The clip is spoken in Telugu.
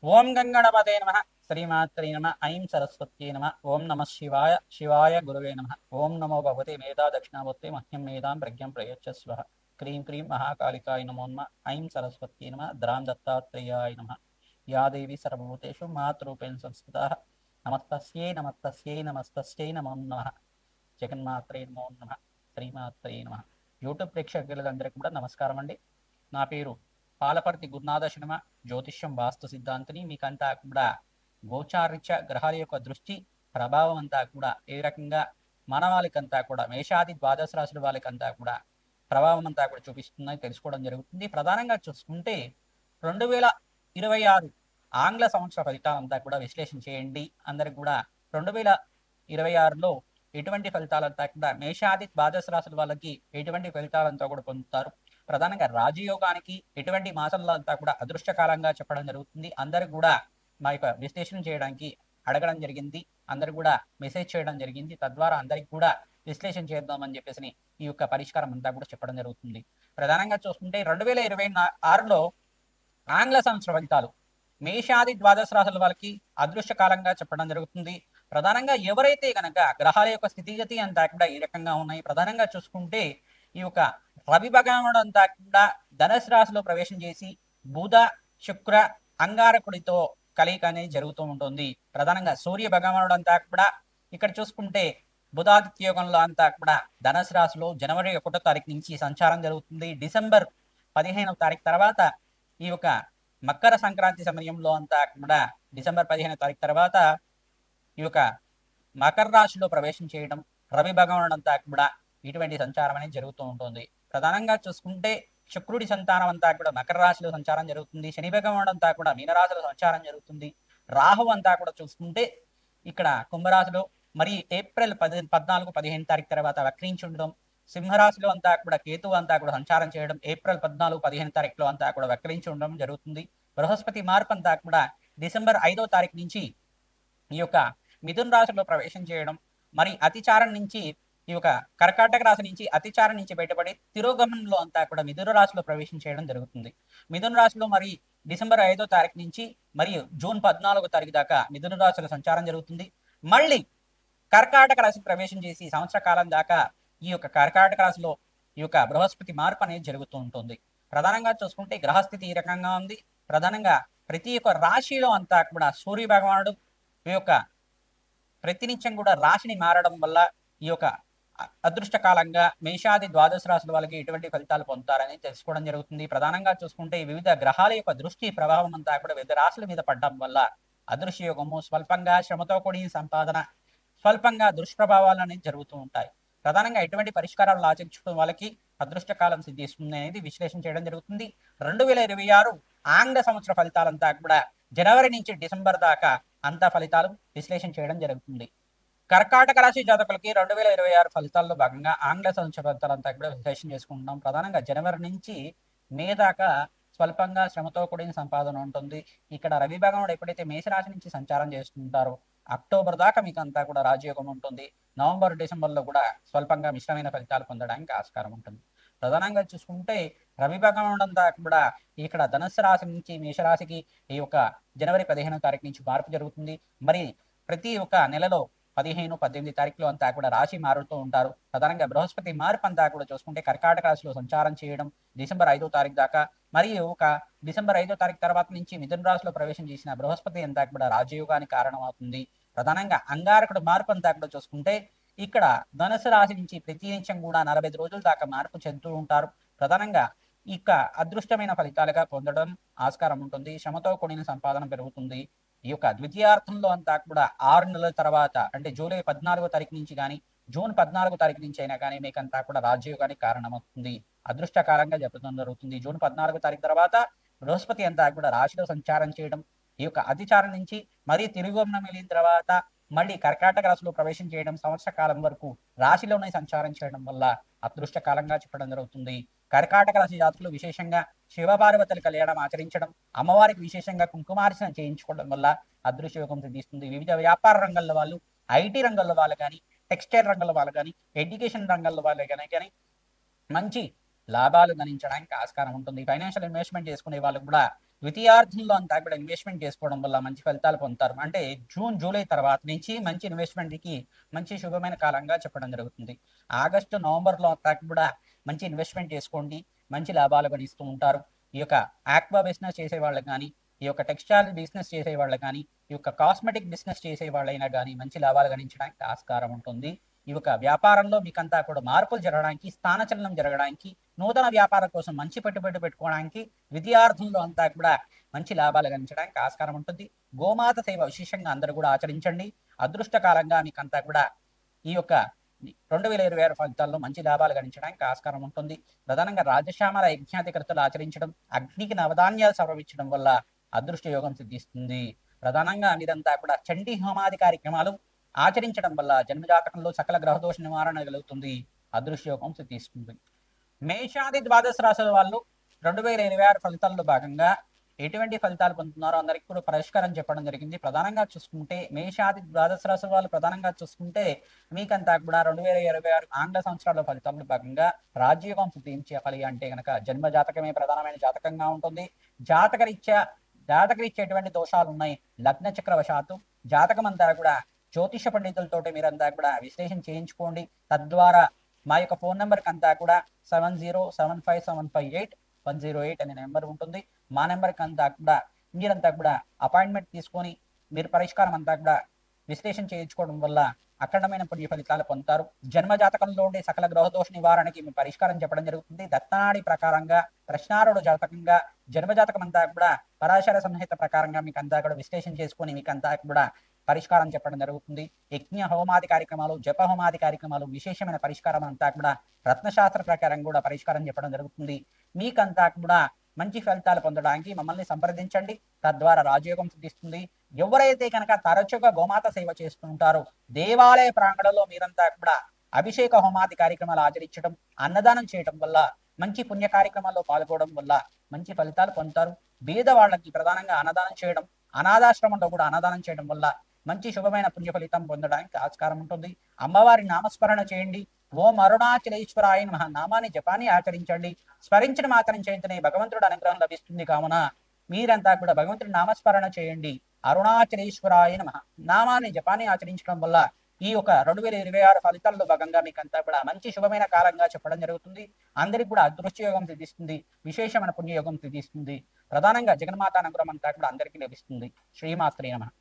ఓం గంగణపతే నమ. శ్రీమాత్రే నమ. ఐం సరస్వత్యై నమ. ఓం నమ శివాయ. శివాయ గురవే నమ. ఓం నమో భగవతే మేధా దక్షిణామూర్తే మహ్యం మేధాం ప్రజ్ఞం ప్రయచ్చస్వ. క్రీం క్రీం మహాకాళికాయ నమో నమ. ఐం సరస్వత్యై నమ. ద్రాం దత్తాత్రేయాయ నమ. యా దేవి సర్వభూతేషు మాతృరూపేణ సంస్థితా. నమస్తస్యై నమస్తస్యై నమస్తస్యై నమో నమః. జగన్మాత్రే నమో నమః. శ్రీమాత్రే నమః. యూట్యూబ్ ప్రేక్షకులందరికీ కూడా నమస్కారం అండి. నా పేరు పాలపర్తి గురునాథ శర్మ, జ్యోతిష్యం వాస్తు సిద్ధాంతిని. మీకంతా కూడా గోచారిత్య గ్రహాల యొక్క దృష్టి ప్రభావం అంతా కూడా ఏ రకంగా మన వాళ్ళకంతా కూడా మేషాది ద్వాదశ రాశుల వాళ్ళకంతా కూడా ప్రభావం అంతా కూడా చూపిస్తుందని తెలుసుకోవడం జరుగుతుంది. ప్రధానంగా చూసుకుంటే 2026 ఆంగ్ల సంవత్సర ఫలితాలంతా కూడా విశ్లేషణ చేయండి. అందరికి కూడా 2026లో ఎటువంటి ఫలితాలంతా కూడా మేషాది ద్వాదశ రాశుల వాళ్ళకి ఎటువంటి ఫలితాలంతా కూడా పొందుతారు. ప్రధానంగా రాజయోగానికి ఎటువంటి మాసంలో అంతా కూడా అదృష్టకాలంగా చెప్పడం జరుగుతుంది. అందరు కూడా మా యొక్క విశ్లేషణ చేయడానికి అడగడం జరిగింది. అందరు కూడా మెసేజ్ చేయడం జరిగింది. తద్వారా అందరికి కూడా విశ్లేషణ చేద్దామని చెప్పేసి ఈ యొక్క పరిష్కారం అంతా కూడా చెప్పడం జరుగుతుంది. ప్రధానంగా చూసుకుంటే 2026లో ఆంగ్ల సంవత్సర ఫలితాలు మేషాది ద్వాదశ రాశుల వాళ్ళకి అదృష్టకాలంగా చెప్పడం జరుగుతుంది. ప్రధానంగా ఎవరైతే గనక గ్రహాల యొక్క స్థితిగతి అంతా కూడా ఈ రకంగా ఉన్నాయి. ప్రధానంగా చూసుకుంటే ఈ యొక్క రవి భగవానుడు అంతా కూడా ధనుసు రాశిలో ప్రవేశం చేసి బుధ శుక్ర అంగారకుడితో కలయిక అనేది జరుగుతూ ఉంటుంది. ప్రధానంగా సూర్య భగవానుడు అంతా కూడా ఇక్కడ చూసుకుంటే బుధాదిత్య యోగంలో అంతా కూడా ధనుసు రాశిలో జనవరి 1వ తారీఖు నుంచి సంచారం జరుగుతుంది. డిసెంబర్ 15వ తారీఖు తర్వాత ఈ యొక్క మకర సంక్రాంతి సమయంలో అంతా కూడా డిసెంబర్ 15వ తారీఖు తర్వాత ఈ యొక్క మకర రాశిలో ప్రవేశం చేయడం, రవి భగవానుడు అంతా కూడా ఇటువంటి సంచారం అనేది జరుగుతూ ఉంటుంది. ప్రధానంగా చూసుకుంటే శుక్రుడి సంతానం అంతా కూడా మకర రాశిలో సంచారం జరుగుతుంది. శని భగవానుడు అంతా కూడా మీనరాశిలో సంచారం జరుగుతుంది. రాహు అంతా కూడా చూసుకుంటే ఇక్కడ కుంభరాశిలో, మరి ఏప్రిల్ 14, 15 తారీఖు తర్వాత వక్రించి ఉండడం. సింహరాశిలో అంతా కూడా కేతువు అంతా కూడా సంచారం చేయడం ఏప్రిల్ 14, 15 తారీఖులో అంతా కూడా వక్రించి ఉండడం జరుగుతుంది. బృహస్పతి మార్పు అంతా కూడా డిసెంబర్ 5వ తారీఖు నుంచి ఈ యొక్క మిథున రాశిలో ప్రవేశం చేయడం, మరి అతిచారం నుంచి ఈ యొక్క కర్కాటక రాశి నుంచి అతిచారం నుంచి బయటపడి తిరోగమనంలో అంతా కూడా మిథున రాశిలో ప్రవేశం చేయడం జరుగుతుంది. మిథున రాశిలో మరి డిసెంబర్ 5వ తారీఖు నుంచి మరియు జూన్ 14వ తారీఖు దాకా మిథున రాశిలో సంచారం జరుగుతుంది. మళ్ళీ కర్కాటక రాశి ప్రవేశం చేసి సంవత్సర కాలం దాకా ఈ యొక్క కర్కాటక రాశిలో ఈ యొక్క బృహస్పతి మార్పు అనేది జరుగుతూ ఉంటుంది. ప్రధానంగా చూసుకుంటే గ్రహస్థితి ఈ రకంగా ఉంది. ప్రధానంగా ప్రతి ఒక్క రాశిలో అంతా కూడా సూర్య భగవానుడు ఈ యొక్క ప్రతినిత్యం కూడా రాశిని మారడం వల్ల ఈ యొక్క అదృష్టకాలంగా మేషాది ద్వాదశ రాశుల వాళ్ళకి ఎటువంటి ఫలితాలు పొందుతారని తెలుసుకోవడం జరుగుతుంది. ప్రధానంగా చూసుకుంటే వివిధ గ్రహాల యొక్క దృష్టి ప్రభావం అంతా కూడా వివిధ రాశుల మీద పడడం వల్ల అదృశ్య యోగము, స్వల్పంగా శ్రమతో కూడిన సంపాదన, స్వల్పంగా దుష్ప్రభావాలు అనేది జరుగుతూ ఉంటాయి. ప్రధానంగా ఎటువంటి పరిష్కారాలు ఆచరించడం వాళ్ళకి అదృష్టకాలం సిద్ధిస్తుంది అనేది విశ్లేషణ చేయడం జరుగుతుంది. 2026 ఆంగ్ల సంవత్సర ఫలితాలంతా కూడా జనవరి నుంచి డిసెంబర్ దాకా అంతా ఫలితాలు విశ్లేషణ చేయడం జరుగుతుంది. కర్కాటక రాశి జాతకులకి 2026 ఫలితాల్లో భాగంగా ఆంగ్ల సంవత్సర ఫలితాలంతా కూడా విశ్లేషణ చేసుకుంటున్నాం. ప్రధానంగా జనవరి నుంచి మే దాకా స్వల్పంగా శ్రమతో కూడిన సంపాదన ఉంటుంది. ఇక్కడ రవి భగవానుడు ఎప్పుడైతే మేషరాశి నుంచి సంచారం చేస్తుంటారో అక్టోబర్ దాకా మీకు అంతా కూడా రాజయోగం ఉంటుంది. నవంబర్, డిసెంబర్లో కూడా స్వల్పంగా మిశ్రమైన ఫలితాలు పొందడానికి ఆస్కారం ఉంటుంది. ప్రధానంగా చూసుకుంటే రవి భగవానుడు అంతా కూడా ఇక్కడ ధనుస్సు రాశి నుంచి మేషరాశికి ఈ యొక్క జనవరి 15వ తారీఖు నుంచి మార్పు జరుగుతుంది. మరి ప్రతి ఒక్క నెలలో 15, 18 తారీఖులో అంతా కూడా రాశి మారుతూ ఉంటారు. ప్రధానంగా బృహస్పతి మార్పు అంతా కూడా చూసుకుంటే కర్కాటక రాశిలో సంచారం చేయడం డిసెంబర్ 5వ తారీఖు దాకా, మరియు ఒక డిసెంబర్ 5వ తారీఖు తర్వాత నుంచి మిథున రాశిలో ప్రవేశం చేసిన బృహస్పతి అంతా కూడా రాజయోగానికి కారణమవుతుంది. ప్రధానంగా అంగారకుడు మార్పు అంతా కూడా చూసుకుంటే ఇక్కడ ధనుసు రాశి నుంచి ప్రతినిత్యం కూడా 45 రోజుల దాకా మార్పు చెందుతూ ఉంటారు. ప్రధానంగా ఇక అదృష్టమైన ఫలితాలుగా పొందడం ఆస్కారం ఉంటుంది. శ్రమతో కూడిన సంపాదన పెరుగుతుంది. ఈ యొక్క ద్వితీయార్థంలో అంతా కూడా 6 నెలల తర్వాత అంటే జూలై 14వ తారీఖు నుంచి కానీ జూన్ 14వ తారీఖు నుంచి అయినా కానీ మీకంతా కూడా రాజయోగానికి కారణమవుతుంది. అదృష్టకాలంగా చెప్పడం జరుగుతుంది. జూన్ 14వ తారీఖు తర్వాత బృహస్పతి అంతా కూడా రాశిలో సంచారం చేయడం, ఈ యొక్క అతిచారం నుంచి మరీ తిరుగుమనం వెళ్ళిన తర్వాత మళ్ళీ కర్కాటక రాశిలో ప్రవేశం చేయడం, సంవత్సర కాలం వరకు రాశిలోనే సంచారం చేయడం వల్ల అదృష్టకాలంగా చెప్పడం జరుగుతుంది. కర్కాటక రాశి జాతకులు విశేషంగా శివపార్వతుల కళ్యాణం ఆచరించడం, అమ్మవారికి విశేషంగా కుంకుమార్చన చేయించుకోవడం వల్ల అదృష్టయోగం సిద్ధిస్తుంది. వివిధ వ్యాపార రంగంలో వాళ్ళు, ఐటీ రంగంలో వాళ్ళు కానీ, టెక్స్టైల్ రంగంలో వాళ్ళు కానీ, ఎడ్యుకేషన్ రంగంలో వాళ్ళు కానీ మంచి లాభాలు గణించడానికి ఆస్కారం ఉంటుంది. ఫైనాన్షియల్ ఇన్వెస్ట్మెంట్ చేసుకునే వాళ్ళు కూడా ద్వితీయార్థంలో అంతా కూడా ఇన్వెస్ట్మెంట్ చేసుకోవడం వల్ల మంచి ఫలితాలు పొందుతారు. అంటే జూన్, జూలై తర్వాత నుంచి మంచి ఇన్వెస్ట్మెంట్‌కి మంచి శుభమైన కాలంగా చెప్పడం జరుగుతుంది. ఆగస్టు, నవంబర్‌లో అంతా కూడా మంచి ఇన్వెస్ట్మెంట్ చేసుకోండి. మంచి లాభాలు గడిస్తూ ఉంటారు. ఈ యొక్క ఆక్వా బిజినెస్ చేసే వాళ్ళకి గానీ, ఈ యొక్క టెక్స్టైల్ బిజినెస్ చేసే వాళ్ళకి గానీ, ఈ యొక్క కాస్మెటిక్ బిజినెస్ చేసే వాళ్ళైనా గానీ మంచి లాభాలు గడించడానికి ఆస్కారం ఉంటుంది. ఈ యొక్క వ్యాపారంలో మీకంతా కూడా మార్పులు జరగడానికి, స్థానచలనం జరగడానికి, నూతన వ్యాపారం కోసం మంచి పెట్టుబడి పెట్టుకోవడానికి, విద్యార్థుల్లో అంతా కూడా మంచి లాభాలు గడించడానికి ఆస్కారం ఉంటుంది. గోమాత సేవ విశేషంగా అందరూ కూడా ఆచరించండి. అదృష్టకాలంగా మీకంతా కూడా ఈ యొక్క 2026 ఫలితాల్లో మంచి లాభాలు గడించడానికి ఆస్కారం ఉంటుంది. ప్రధానంగా రాజశ్యామల యజ్ఞాధికృతులు ఆచరించడం, అగ్నికి నవధాన్యాలు సమర్పించడం వల్ల అదృష్ట యోగం సిద్ధిస్తుంది. ప్రధానంగా మీరంతా కూడా చండీ హోమాది కార్యక్రమాలు ఆచరించడం వల్ల జన్మజాతకంలో సకల గ్రహదోష నివారణ కలుగుతుంది. అదృష్ట యోగం సిద్ధిస్తుంది. మేషాది ద్వాదశ రాశుల వాళ్ళు 2026 ఫలితాల్లో భాగంగా ఎటువంటి ఫలితాలు పొందుతున్నారో అందరికీ కూడా పరిష్కారం చెప్పడం జరిగింది. ప్రధానంగా చూసుకుంటే మేషాది ద్వాదశ రాశుల వాళ్ళు ప్రధానంగా చూసుకుంటే మీకంతా కూడా 2026 ఆంగ్ల సంవత్సరాల ఫలితాల్లో భాగంగా రాజ్యయోగం సిద్ధించాలి అంటే కనుక జన్మ జాతకమే ప్రధానమైన జాతకంగా ఉంటుంది. జాతకరీత్యా ఎటువంటి దోషాలు ఉన్నాయి, లగ్న చక్రవశాత్తు జాతకం అంతా కూడా జ్యోతిష పండితులతోటి మీరంతా కూడా విశ్లేషణ చేయించుకోండి. తద్వారా మా యొక్క ఫోన్ నెంబర్కి అంతా కూడా 7075758108 అనే నెంబర్ ఉంటుంది. మా నెంబర్కి అంతా కూడా మీరంతా కూడా అపాయింట్మెంట్ తీసుకొని మీరు పరిష్కారం అంతా కూడా విశ్లేషణ చేయించుకోవడం వల్ల అఖండమైన పుణ్య ఫలితాలు పొందుతారు. జన్మ జాతకంలో ఉండే సకల గ్రహదోష నివారణకి మీ పరిష్కారం చెప్పడం జరుగుతుంది. దత్తానాడి ప్రకారంగా, ప్రశ్నారుడు జాతకంగా, జన్మ జాతకం అంతా కూడా పరాశర సంహిత ప్రకారంగా మీకు అంతా కూడా విశ్లేషణ చేసుకొని మీకు అంతా కూడా పరిష్కారం చెప్పడం జరుగుతుంది. యజ్ఞ హోమాది కార్యక్రమాలు, జప హోమాది కార్యక్రమాలు, విశేషమైన పరిష్కారం అంతా కూడా రత్నశాస్త్ర ప్రకారం కూడా పరిష్కారం చెప్పడం జరుగుతుంది. మీకంతా కూడా మంచి ఫలితాలు పొందడానికి మమ్మల్ని సంప్రదించండి. తద్వారా రాజయోగం సిద్ధిస్తుంది. ఎవరైతే కనుక తరచుగా గోమాత సేవ చేస్తుంటారో దేవాలయ ప్రాంగణంలో మీరంతా కూడా అభిషేక హోమాది కార్యక్రమాలు ఆచరించడం, అన్నదానం చేయడం వల్ల, మంచి పుణ్య కార్యక్రమాల్లో పాల్గొనడం వల్ల మంచి ఫలితాలు పొందుతారు. బీద వాళ్ళకి ప్రధానంగా అన్నదానం చేయడం, అనాథాశ్రమంలో కూడా అన్నదానం చేయడం వల్ల మంచి శుభమైన పుణ్య ఫలితం పొందడానికి ఆస్కారం ఉంటుంది. అమ్మవారి నామస్మరణ చేయండి. ఓం అరుణాచలేశ్వరాయ నమః నామాన్ని జపాన్ని ఆచరించండి. స్మరించడం ఆచరించేంతనే భగవంతుడు అనుగ్రహం లభిస్తుంది. కావున మీరంతా కూడా భగవంతుడి నామస్మరణ చేయండి. అరుణాచలేశ్వరాయ నమః నామాన్ని జపాన్ని ఆచరించడం వల్ల ఈ యొక్క 2026 ఫలితాల్లో భాగంగా మీకంతా కూడా మంచి శుభమైన కాలంగా చెప్పడం జరుగుతుంది. అందరికి కూడా అదృష్టయోగం సిద్ధిస్తుంది. విశేషమైన పుణ్యయోగం సిద్ధిస్తుంది. ప్రధానంగా జగన్మాత అనుగ్రహం అంతా కూడా అందరికీ లభిస్తుంది. శ్రీమాత్రే నమః.